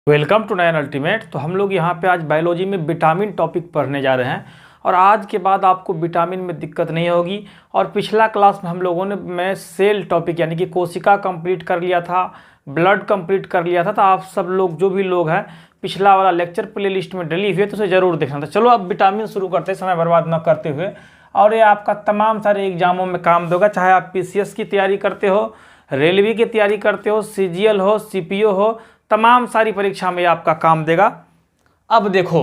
Welcome to Nayan ultimate. तो हम लोग यहाँ पे आज बायोलॉजी में विटामिन टॉपिक पढ़ने जा रहे हैं और आज के बाद आपको विटामिन में दिक्कत नहीं होगी। और पिछला क्लास में हम लोगों ने सेल टॉपिक यानी कि कोशिका कंप्लीट कर लिया था, ब्लड कंप्लीट कर लिया था। तो आप सब लोग जो भी लोग हैं पिछला वाला लेक्चर प्ले लिस्ट में डली हुई है तो उसे ज़रूर देखना था। चलो अब विटामिन शुरू करते हैं समय बर्बाद न करते हुए। और ये आपका तमाम सारे एग्जामों में काम देगा, चाहे आप PCS की तैयारी करते हो, रेलवे की तैयारी करते हो, CGL हो, CPO हो, तमाम सारी परीक्षा में आपका काम देगा। अब देखो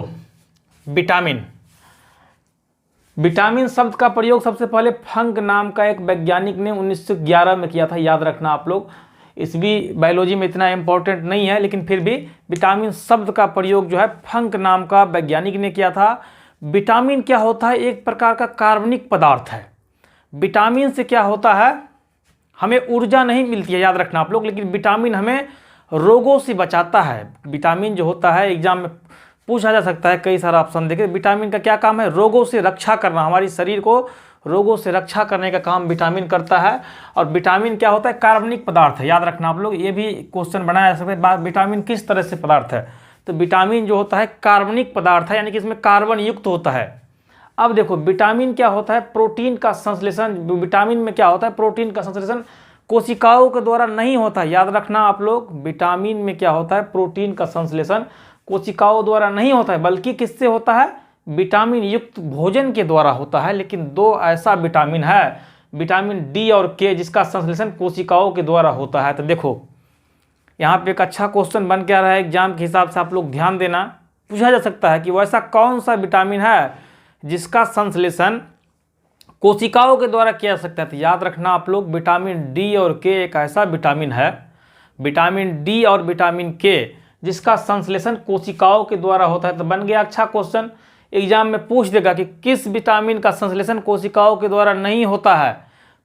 विटामिन शब्द का प्रयोग सबसे पहले फंक नाम का एक वैज्ञानिक ने 1911 में किया था, याद रखना आप लोग। इस भी बायोलॉजी में इतना इम्पोर्टेंट नहीं है, लेकिन फिर भी विटामिन शब्द का प्रयोग जो है फंक नाम का वैज्ञानिक ने किया था। विटामिन क्या होता है? एक प्रकार का कार्बनिक पदार्थ है। विटामिन से क्या होता है? हमें ऊर्जा नहीं मिलती है, याद रखना आप लोग, लेकिन विटामिन हमें रोगों से बचाता है। विटामिन जो होता है एग्जाम में पूछा जा सकता है, कई सारा ऑप्शन देखे। विटामिन का क्या काम है? रोगों से रक्षा करना, हमारी शरीर को रोगों से रक्षा करने का काम विटामिन करता है। और विटामिन क्या होता है? कार्बनिक पदार्थ है, याद रखना आप लोग। ये भी क्वेश्चन बनाया जा सकता है, विटामिन किस तरह से पदार्थ है? तो विटामिन जो होता है कार्बनिक पदार्थ है, यानी कि इसमें कार्बन युक्त होता है। अब देखो विटामिन क्या होता है? प्रोटीन का संश्लेषण। विटामिन में क्या होता है? प्रोटीन का संश्लेषण कोशिकाओं के द्वारा नहीं होता है, याद रखना आप लोग। विटामिन में क्या होता है? प्रोटीन का संश्लेषण कोशिकाओं द्वारा नहीं होता है, बल्कि किससे होता है? विटामिन युक्त भोजन के द्वारा होता है। लेकिन दो ऐसा विटामिन है, विटामिन D और K, जिसका संश्लेषण कोशिकाओं के द्वारा होता है। तो देखो यहाँ पे एक अच्छा क्वेश्चन बन के आ रहा है एग्जाम के हिसाब से, आप लोग ध्यान देना। पूछा जा सकता है कि वैसा कौन सा विटामिन है जिसका संश्लेषण कोशिकाओं के द्वारा किया जा सकता है? तो याद रखना आप लोग, विटामिन D और K एक ऐसा विटामिन है, विटामिन D और विटामिन K, जिसका संश्लेषण कोशिकाओं के द्वारा होता है। तो बन गया अच्छा क्वेश्चन। एग्जाम में पूछ देगा कि किस विटामिन का संश्लेषण कोशिकाओं के द्वारा नहीं होता है?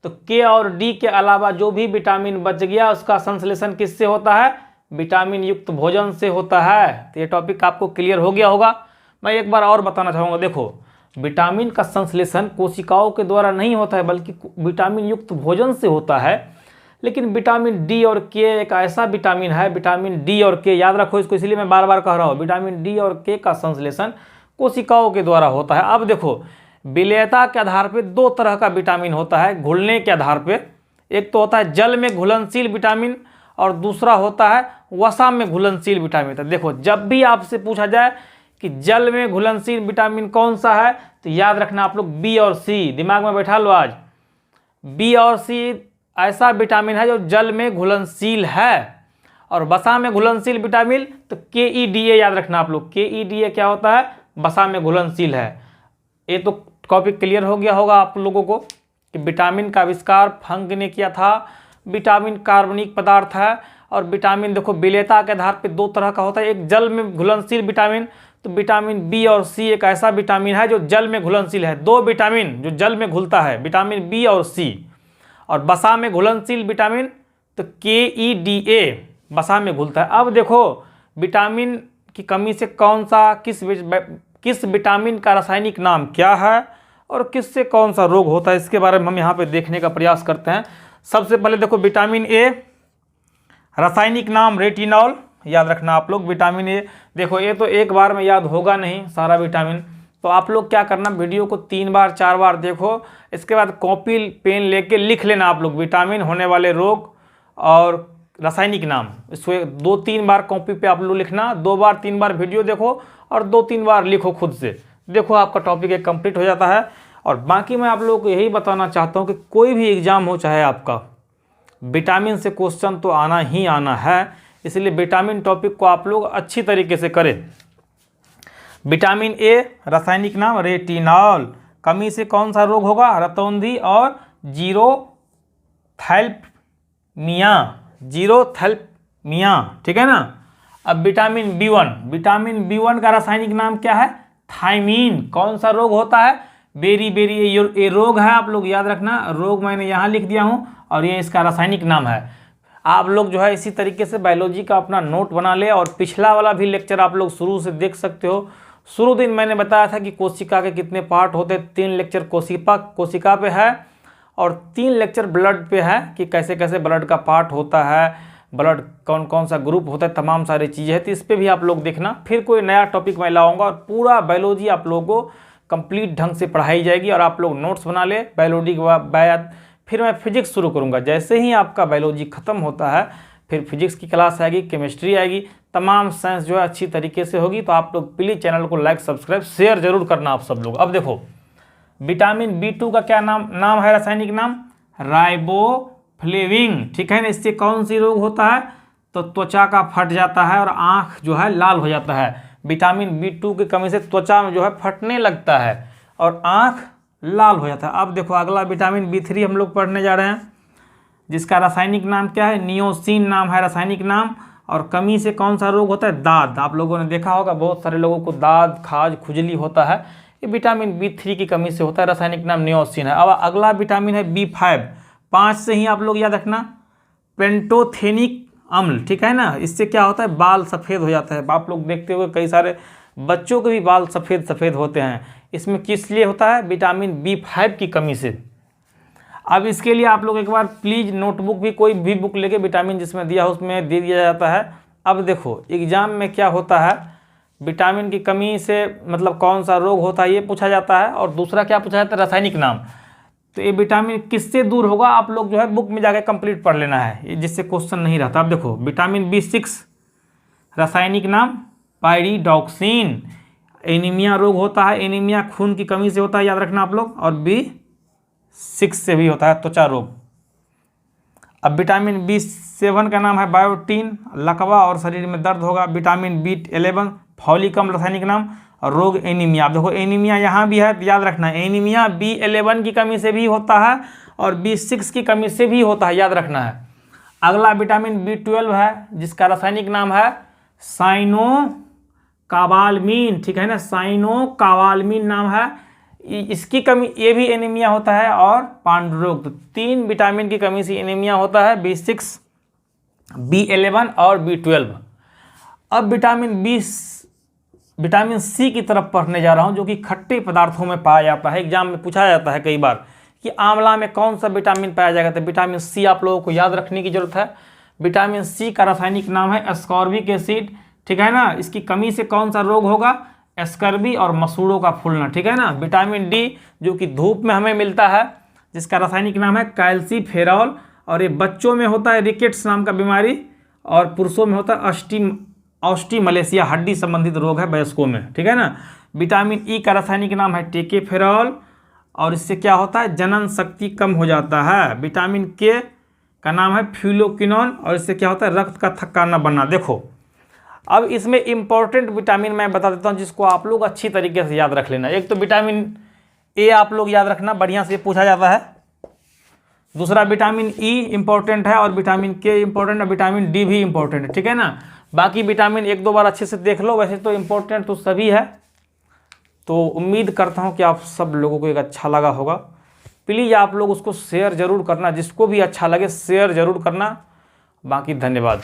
तो K और D के अलावा जो भी विटामिन बच गया उसका संश्लेषण किससे होता है? विटामिन युक्त भोजन से होता है। तो ये टॉपिक आपको क्लियर हो गया होगा। मैं एक बार और बताना चाहूँगा। देखो विटामिन का संश्लेषण कोशिकाओं के द्वारा नहीं होता है, बल्कि विटामिन युक्त भोजन से होता है। लेकिन विटामिन D और K एक ऐसा विटामिन है, विटामिन D और K, याद रखो इसको, इसलिए मैं बार बार कह रहा हूँ, विटामिन D और K का संश्लेषण कोशिकाओं के द्वारा होता है। अब देखो विलेयता के आधार पर दो तरह का विटामिन होता है, घुलने के आधार पर। एक तो होता है जल में घुलनशील विटामिन और दूसरा होता है वसा में घुलनशील विटामिन। तो देखो जब भी आपसे पूछा जाए कि जल में घुलनशील विटामिन कौन सा है, तो याद रखना आप लोग B और C, दिमाग में बैठा लो आज। B और C ऐसा विटामिन है जो जल में घुलनशील है। और वसा में घुलनशील विटामिन तो KEDA, याद रखना आप लोग। KEDA क्या होता है? वसा में घुलनशील है। ये तो टॉपिक क्लियर हो गया होगा आप लोगों को कि विटामिन का आविष्कार फंक ने किया था। विटामिन कार्बनिक पदार्थ है और विटामिन देखो विलेयता के आधार पर दो तरह का होता है। एक जल में घुलनशील विटामिन, तो विटामिन B और C एक ऐसा विटामिन है जो जल में घुलनशील है। दो विटामिन जो जल में घुलता है, विटामिन B और C। और वसा में घुलनशील विटामिन तो KEDA वसा में घुलता है। अब देखो विटामिन की कमी से कौन सा किस विटामिन का रासायनिक नाम क्या है और किससे कौन सा रोग होता है, इसके बारे में हम यहाँ पे देखने का प्रयास करते हैं। सबसे पहले देखो विटामिन A, रासायनिक नाम रेटिनॉल, याद रखना आप लोग। विटामिन A देखो, ये तो एक बार में याद होगा नहीं सारा विटामिन, तो आप लोग क्या करना, वीडियो को 3 बार 4 बार देखो, इसके बाद कॉपी पेन लेके लिख लेना आप लोग विटामिन होने वाले रोग और रासायनिक नाम। इसको 2-3 बार कॉपी पे आप लोग लिखना, 2 बार 3 बार वीडियो देखो और 2-3 बार लिखो खुद से। देखो आपका टॉपिक एक कंप्लीट हो जाता है। और बाकी मैं आप लोगों को यही बताना चाहता हूँ कि कोई भी एग्जाम हो चाहे आपका, विटामिन से क्वेश्चन तो आना ही आना है। इसलिए विटामिन टॉपिक को आप लोग अच्छी तरीके से करें। विटामिन A रासायनिक नाम रेटिनॉल, कमी से कौन सा रोग होगा? रतौंधी और जीरोथैल्मिया, ठीक है ना। अब विटामिन B1 का रासायनिक नाम क्या है? थायमीन। कौन सा रोग होता है? बेरी, ये रोग है, आप लोग याद रखना। रोग मैंने यहाँ लिख दिया हूँ और ये इसका रासायनिक नाम है। आप लोग जो है इसी तरीके से बायोलॉजी का अपना नोट बना ले और पिछला वाला भी लेक्चर आप लोग शुरू से देख सकते हो। शुरू दिन मैंने बताया था कि कोशिका के कितने पार्ट होते हैं। 3 लेक्चर कोशिका पे है और 3 लेक्चर ब्लड पे है कि कैसे कैसे ब्लड का पार्ट होता है, ब्लड कौन कौन सा ग्रुप होता है, तमाम सारी चीज़ें हैं। तो इस पर भी आप लोग देखना, फिर कोई नया टॉपिक मैं लाऊंगा और पूरा बायोलॉजी आप लोगों को कंप्लीट ढंग से पढ़ाई जाएगी और आप लोग नोट्स बना ले बायोलॉजी के बाद। फिर मैं फिजिक्स शुरू करूँगा। जैसे ही आपका बायोलॉजी ख़त्म होता है फिर फिजिक्स की क्लास आएगी, केमिस्ट्री आएगी, तमाम साइंस जो है अच्छी तरीके से होगी। तो आप लोग प्लीज़ चैनल को लाइक सब्सक्राइब शेयर जरूर करना आप सब लोग। अब देखो विटामिन B2 का क्या नाम है, रासायनिक नाम राइबोफ्लेविन, ठीक है ना। इससे कौन सी रोग होता है, तो त्वचा का फट जाता है और आँख जो है लाल हो जाता है। विटामिन B2 की कमी से त्वचा में जो है फटने लगता है और आँख लाल हो जाता है। अब देखो अगला विटामिन B3 हम लोग पढ़ने जा रहे हैं, जिसका रासायनिक नाम क्या है, नियोसिन नाम है रासायनिक नाम। और कमी से कौन सा रोग होता है, दाद। आप लोगों ने देखा होगा बहुत सारे लोगों को दाद, खाज, खुजली होता है, ये विटामिन B3 की कमी से होता है। रासायनिक नाम नियोसिन है। अब अगला विटामिन है B5, 5 से ही आप लोग याद रखना, पेंटोथेनिक अम्ल, ठीक है ना। इससे क्या होता है, बाल सफ़ेद हो जाता है। आप लोग देखते हुए कई सारे बच्चों के भी बाल सफ़ेद सफ़ेद होते हैं। इसमें किस लिए होता है, विटामिन B5 की कमी से। अब इसके लिए आप लोग एक बार प्लीज़ नोटबुक भी, कोई भी बुक लेके विटामिन जिसमें दिया हो उसमें दे दिया जाता है। अब देखो एग्जाम में क्या होता है, विटामिन की कमी से मतलब कौन सा रोग होता है ये पूछा जाता है, और दूसरा क्या पूछा जाता है, रासायनिक नाम। तो ये विटामिन किससे दूर होगा, आप लोग जो है बुक में जाके कंप्लीट पढ़ लेना है, जिससे क्वेश्चन नहीं रहता। अब देखो विटामिन B6 रासायनिक नाम पायरिडॉक्सिन। एनीमिया रोग होता है, एनीमिया खून की कमी से होता है, याद रखना आप लोग। और B6 से भी होता है त्वचा रोग। अब विटामिन B7 का नाम है बायोटीन, लकवा और शरीर में दर्द होगा। विटामिन B11 फॉलिक अम्ल रासायनिक नाम, और रोग एनीमिया। अब देखो एनीमिया यहाँ भी है, याद रखना है। एनीमिया B11 की कमी से भी होता है और B6 की कमी से भी होता है, याद रखना है। अगला विटामिन B12 है, जिसका रासायनिक नाम है साइनोकाबालमीन, ठीक है ना, साइनोकाबालमीन नाम है। इसकी कमी, ये भी एनीमिया होता है और पांडु रोग। तो 3 विटामिन की कमी से एनीमिया होता है, B6, B11 और B12। अब विटामिन C की तरफ पढ़ने जा रहा हूं, जो कि खट्टे पदार्थों में पाया जाता है। एग्जाम में पूछा जाता है कई बार कि आंवला में कौन सा विटामिन पाया जाएगा, तो विटामिन C आप लोगों को याद रखने की जरूरत है। विटामिन C का रासायनिक नाम है एस्कॉर्बिक एसिड, ठीक है ना। इसकी कमी से कौन सा रोग होगा, एस्कर्बी और मसूड़ों का फूलना, ठीक है ना। विटामिन D जो कि धूप में हमें मिलता है, जिसका रासायनिक नाम है कैल्सीफेरॉल, और ये बच्चों में होता है रिकेट्स नाम का बीमारी, और पुरुषों में होता है ऑस्टिमलेशिया, हड्डी संबंधित रोग है वयस्कों में, ठीक है ना। विटामिन E का रासायनिक नाम है टेकेफेरॉल, और इससे क्या होता है, जनन शक्ति कम हो जाता है। विटामिन K का नाम है फ्यूलोक्विनोन, और इससे क्या होता है, रक्त का थक्का न बनना। देखो अब इसमें इंपॉर्टेंट विटामिन मैं बता देता हूं, जिसको आप लोग अच्छी तरीके से याद रख लेना। एक तो विटामिन A आप लोग याद रखना, बढ़िया से पूछा जाता है। दूसरा विटामिन E इंपॉर्टेंट है, और विटामिन K इंपॉर्टेंट है, विटामिन D भी इंपॉर्टेंट है, ठीक है ना। बाकी विटामिन 1-2 बार अच्छे से देख लो, वैसे तो इंपॉर्टेंट तो सभी है। तो उम्मीद करता हूं कि आप सब लोगों को एक अच्छा लगा होगा। प्लीज़ आप लोग उसको शेयर जरूर करना, जिसको भी अच्छा लगे शेयर जरूर करना। बाकी धन्यवाद।